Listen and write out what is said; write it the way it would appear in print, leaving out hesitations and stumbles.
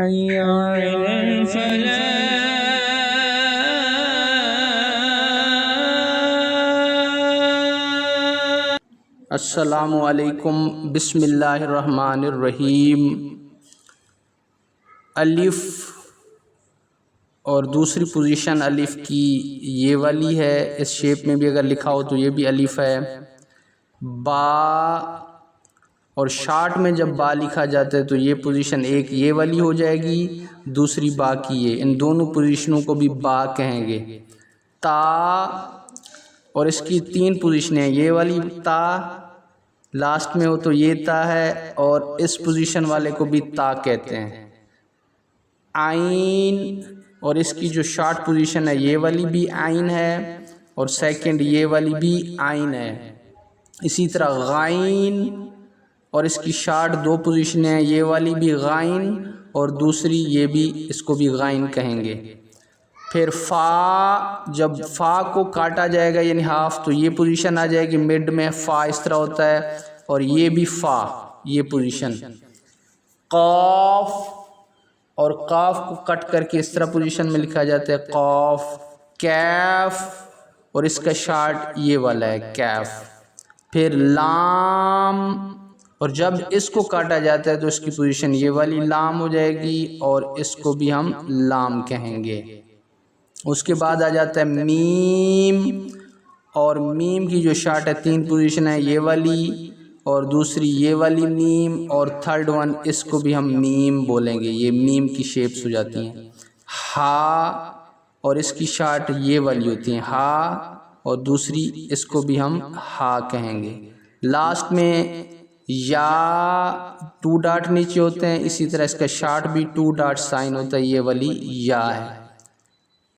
حي على الفلاح. السلام علیکم. بسم اللہ الرحمن الرحیم. الف اور دوسری پوزیشن الف کی یہ والی ہے، اس شیپ میں بھی اگر لکھا ہو تو یہ بھی الف ہے. با اور شارٹ میں جب با لکھا جاتا ہے تو یہ پوزیشن ایک یہ والی ہو جائے گی، دوسری با کی یہ. ان دونوں پوزیشنوں کو بھی با کہیں گے. تا اور اس کی تین پوزیشنیں ہیں، یہ والی تا لاسٹ میں ہو تو یہ تا ہے، اور اس پوزیشن والے کو بھی تا کہتے ہیں. عین اور اس کی جو شارٹ پوزیشن ہے یہ والی بھی عین ہے، اور سیکنڈ یہ والی بھی عین ہے. اسی طرح غائن اور اس کی شارٹ دو پوزیشنیں ہیں، یہ والی بھی غائن اور دوسری یہ بھی، اس کو بھی غائن کہیں گے. پھر فا، جب فا کو کاٹا جائے گا یعنی ہاف تو یہ پوزیشن آ جائے گی مڈ میں، فا اس طرح ہوتا ہے، اور یہ بھی فا یہ پوزیشن. قاف اور قاف کو کٹ کر کے اس طرح پوزیشن میں لکھا جاتا ہے قاف. کیف اور اس کا شارٹ یہ والا ہے کیف. پھر لام، اور جب اس کو کاٹا جاتا ہے تو اس کی پوزیشن یہ والی لام ہو جائے گی، اور اس کو بھی ہم لام کہیں گے. اس کے بعد آ جاتا ہے میم، اور میم کی جو شارٹ ہے تین پوزیشن ہے، یہ والی اور دوسری یہ والی میم، اور تھرڈ ون اس کو بھی ہم میم بولیں گے، یہ میم کی شیپس ہو جاتی ہیں. ہا اور اس کی شارٹ یہ والی ہوتی ہیں ہا، اور دوسری اس کو بھی ہم ہا کہیں گے. لاسٹ میں یا ٹو ڈاٹ نیچے ہوتے ہیں، اسی طرح اس کا شارٹ بھی ٹو ڈاٹ سائن ہوتا ہے، یہ والی یا ہے.